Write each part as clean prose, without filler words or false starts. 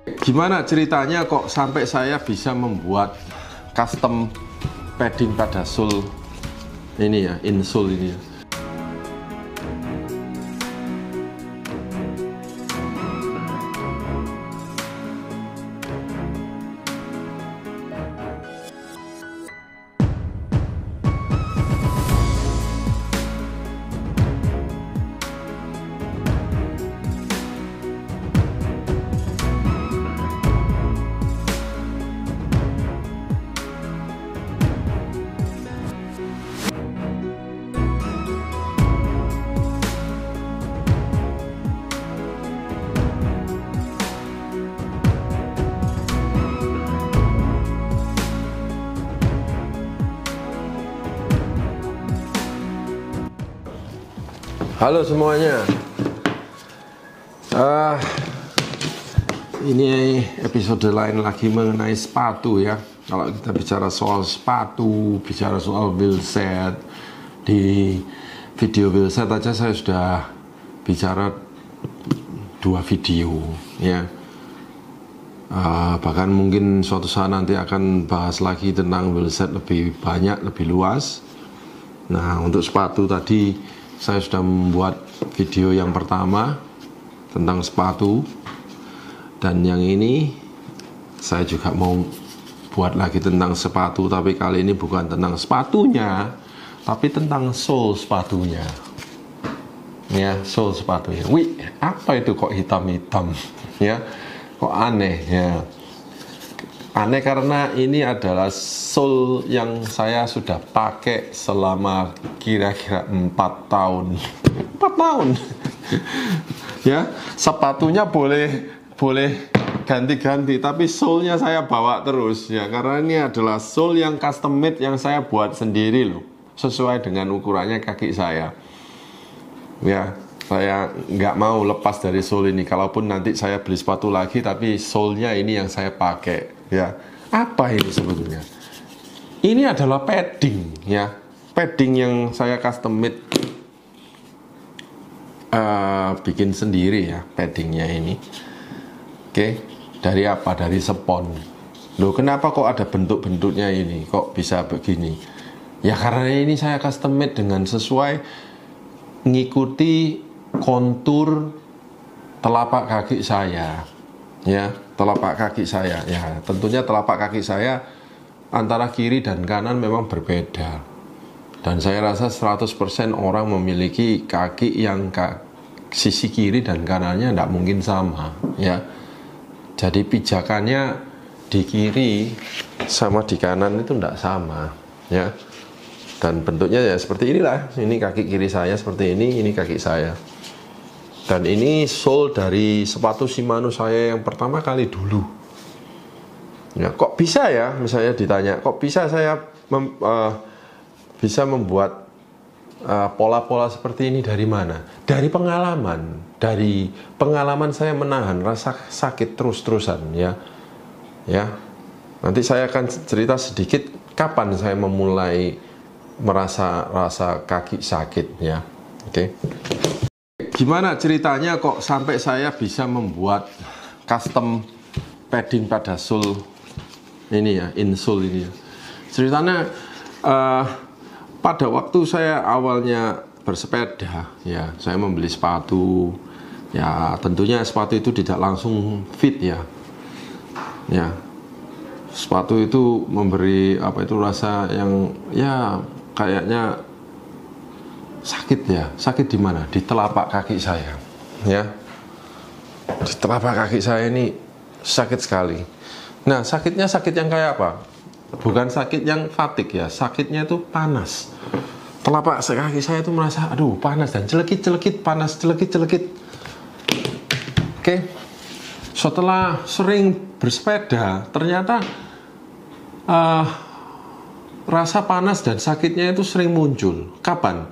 Gimana ceritanya kok sampai saya bisa membuat custom padding pada sole ini ya, insole ini ya. Halo semuanya, ini episode lain lagi mengenai sepatu ya. Kalau kita bicara soal sepatu, bicara soal wheel set, di video wheel set aja saya sudah bicara 2 video ya. Bahkan mungkin suatu saat nanti akan bahas lagi tentang wheel set lebih banyak, lebih luas. Nah, untuk sepatu tadi saya sudah membuat video yang pertama tentang sepatu, dan yang ini saya juga mau buat lagi tentang sepatu, tapi kali ini bukan tentang sepatunya, tapi tentang sole sepatunya ya, sole sepatunya. Wih, apa itu kok hitam-hitam ya, kok aneh ya. Aneh karena ini adalah sole yang saya sudah pakai selama kira-kira 4 tahun. 4 tahun. Ya, sepatunya boleh ganti-ganti, tapi sole-nya saya bawa terus ya, karena ini adalah sole yang custom made yang saya buat sendiri loh, sesuai dengan ukurannya kaki saya. Ya, saya nggak mau lepas dari sole ini. Kalaupun nanti saya beli sepatu lagi, tapi sole-nya ini yang saya pakai. Ya, apa ini sebetulnya? Ini adalah padding ya, padding yang saya custom made, bikin sendiri ya paddingnya ini. Oke, dari apa? Dari spons. Loh, kenapa kok ada bentuk-bentuknya ini? Kok bisa begini? Ya karena ini saya custom made dengan sesuai mengikuti kontur telapak kaki saya. Ya, telapak kaki saya ya, tentunya telapak kaki saya antara kiri dan kanan memang berbeda, dan saya rasa 100% orang memiliki kaki yang sisi kiri dan kanannya tidak mungkin sama ya. Jadi pijakannya di kiri sama di kanan itu tidak sama ya, dan bentuknya ya seperti inilah. Ini kaki kiri saya seperti ini kaki saya. Dan ini sole dari sepatu Shimano saya yang pertama kali dulu. Ya, kok bisa ya? Misalnya ditanya, kok bisa saya bisa membuat pola-pola seperti ini dari mana? Dari pengalaman saya menahan rasa sakit terus-terusan ya. Ya, nanti saya akan cerita sedikit kapan saya memulai merasa rasa kaki sakit ya. Oke. Gimana ceritanya kok sampai saya bisa membuat custom padding pada sole ini ya, insole ini ya. Ceritanya pada waktu saya awalnya bersepeda ya, saya membeli sepatu ya, tentunya sepatu itu tidak langsung fit ya. Ya, sepatu itu memberi apa itu rasa yang ya kayaknya sakit ya. Sakit di mana? Di telapak kaki saya ya. Di telapak kaki saya ini sakit sekali. Nah, sakitnya sakit yang kayak apa? Bukan sakit yang fatigue ya, sakitnya itu panas. Telapak kaki saya itu merasa aduh panas dan celekit-celekit, panas celekit-celekit. Oke. Setelah sering bersepeda, ternyata rasa panas dan sakitnya itu sering muncul. Kapan?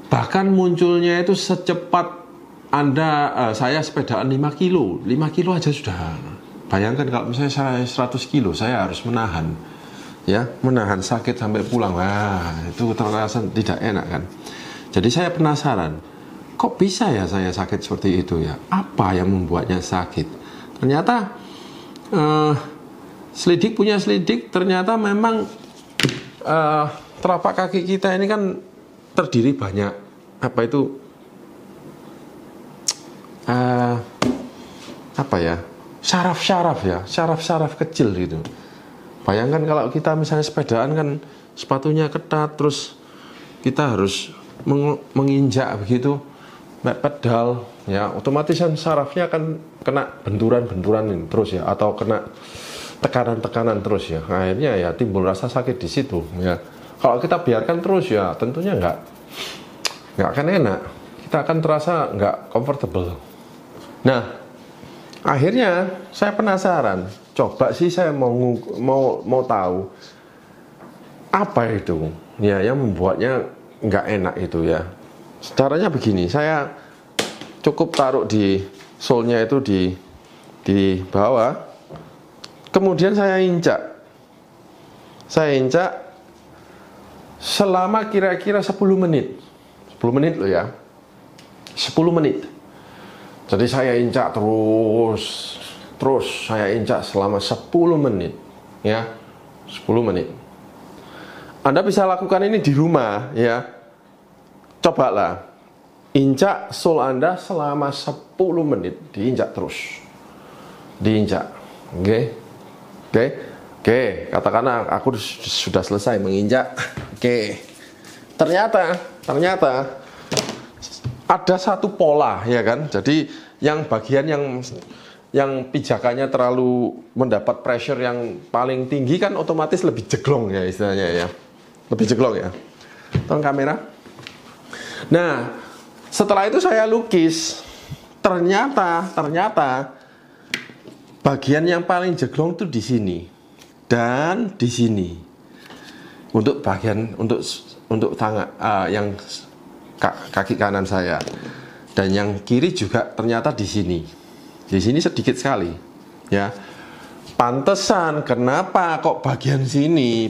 Bahkan munculnya itu secepat saya sepedaan 5 kilo. 5 kilo aja sudah. Bayangkan kalau misalnya saya 100 kilo, saya harus menahan. Ya, menahan sakit sampai pulang. Wah, itu terasa tidak enak kan. Jadi saya penasaran, kok bisa ya saya sakit seperti itu ya? Apa yang membuatnya sakit? Ternyata selidik punya selidik, ternyata memang telapak kaki kita ini kan terdiri banyak apa itu apa ya, syaraf-syaraf kecil gitu. Bayangkan kalau kita misalnya sepedaan kan sepatunya ketat, terus kita harus menginjak begitu pedal ya, otomatis kan sarafnya akan kena benturan-benturan ini terus ya, atau kena tekanan-tekanan terus ya. Akhirnya ya timbul rasa sakit di situ ya. Kalau kita biarkan terus ya tentunya nggak akan enak, kita akan terasa nggak comfortable. Nah, akhirnya saya penasaran, coba sih saya mau tahu apa itu ya yang membuatnya nggak enak itu ya. Caranya begini, saya cukup taruh di solnya itu di bawah, kemudian saya injak selama kira-kira 10 menit loh ya, 10 menit. Jadi saya injak terus saya injak selama 10 menit ya, 10 menit. Anda bisa lakukan ini di rumah ya. Cobalah injak sol Anda selama 10 menit, diinjak terus. Diinjak. Oke, katakanlah aku sudah selesai menginjak. Oke. Ternyata ada satu pola ya kan. Jadi yang bagian yang pijakannya terlalu mendapat pressure yang paling tinggi kan otomatis lebih jeglong ya istilahnya ya. Lebih jeglong ya. Tolong kamera. Nah, setelah itu saya lukis. Ternyata bagian yang paling jeglong itu di sini dan di sini. Untuk bagian untuk tangan yang kaki kanan saya, dan yang kiri juga ternyata di sini. Di sini sedikit sekali, ya. Pantesan kenapa kok bagian sini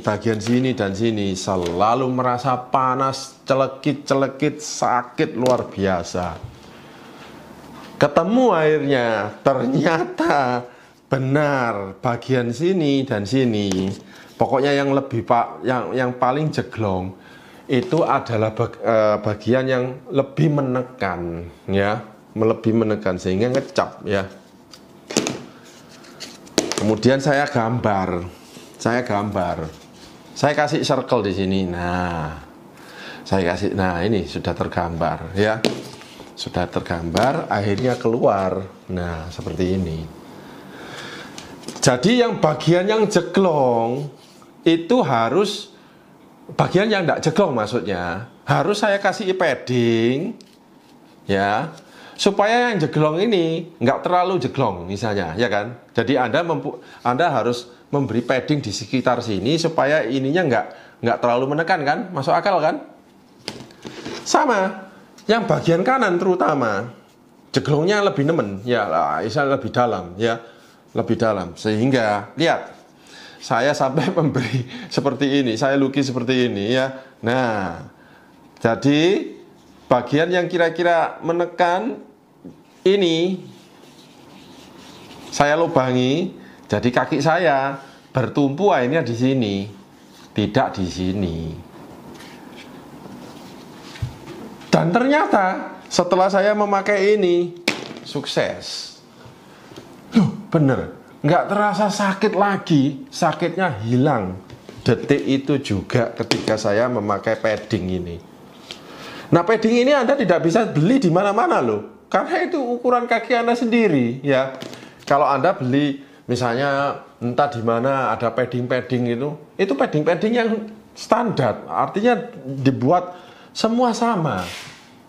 dan sini selalu merasa panas, celekit, sakit luar biasa. Ketemu akhirnya, ternyata benar bagian sini dan sini. Pokoknya yang yang paling jeglong itu adalah bagian yang lebih menekan ya, lebih menekan sehingga ngecap ya. Kemudian saya gambar. Saya kasih circle di sini. Nah, ini sudah tergambar ya. Sudah tergambar, akhirnya keluar. Nah, seperti ini. Jadi yang bagian yang jeglong itu harus, bagian yang tidak jeglong maksudnya, harus saya kasih padding ya, supaya yang jeglong ini nggak terlalu jeglong misalnya ya kan. Jadi Anda harus memberi padding di sekitar sini supaya ininya nggak terlalu menekan kan, masuk akal kan. Sama yang bagian kanan terutama jeglongnya lebih nemen ya, lebih dalam ya, lebih dalam, sehingga lihat saya sampai memberi seperti ini, saya lukis seperti ini ya. Nah, jadi bagian yang kira-kira menekan ini saya lubangi, jadi kaki saya bertumpu akhirnya di sini, tidak di sini. Dan ternyata setelah saya memakai ini sukses. Loh, bener. Nggak terasa sakit lagi, sakitnya hilang. Detik itu juga ketika saya memakai padding ini. Nah, padding ini Anda tidak bisa beli di mana-mana loh, karena itu ukuran kaki Anda sendiri ya. Kalau Anda beli misalnya entah di mana ada padding-padding itu padding-padding yang standar, artinya dibuat semua sama.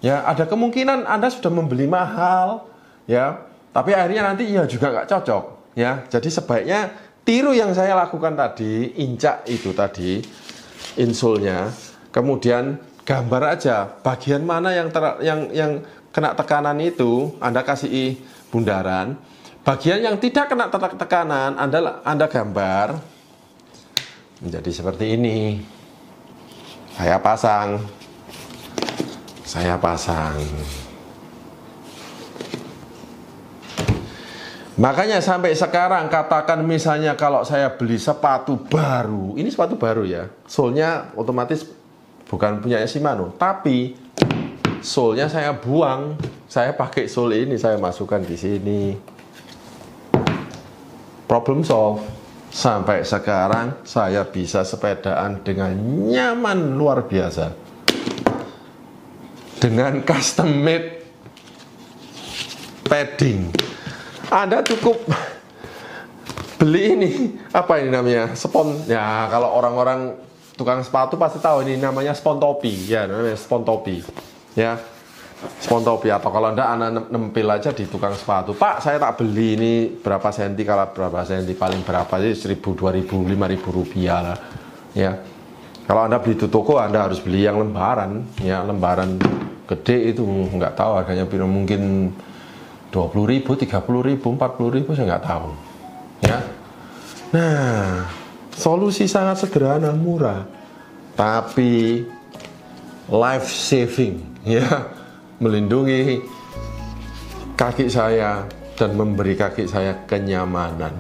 Ya, ada kemungkinan Anda sudah membeli mahal ya, tapi akhirnya nanti ya juga nggak cocok. Ya, jadi sebaiknya tiru yang saya lakukan tadi, injak itu tadi, insolnya, kemudian gambar aja bagian mana yang kena tekanan itu, Anda kasih bundaran. Bagian yang tidak kena tekanan, Anda gambar menjadi seperti ini. Saya pasang. Makanya sampai sekarang katakan misalnya kalau saya beli sepatu baru, ini sepatu baru ya, solnya otomatis bukan punya Shimano, tapi solnya saya buang, saya pakai sol ini, saya masukkan di sini. Problem solve. Sampai sekarang saya bisa sepedaan dengan nyaman luar biasa. Dengan custom made padding. Anda cukup beli ini, apa ini namanya? Spon. Ya, kalau orang-orang tukang sepatu pasti tahu ini namanya spon topi. Ya, namanya spon topi. Ya. Spon topi, atau kalau enggak Anda nempel aja di tukang sepatu. Pak, saya tak beli ini berapa senti, kalau berapa senti, paling berapa sih, 1.000, 2.000, 5.000 rupiah lah. Ya. Kalau Anda beli di toko, Anda harus beli yang lembaran, ya, lembaran gede itu nggak tahu harganya, mungkin 20.000, 30.000, 40.000, saya nggak tahu. Ya. Nah, solusi sangat sederhana, murah, tapi life saving, ya. Melindungi kaki saya dan memberi kaki saya kenyamanan.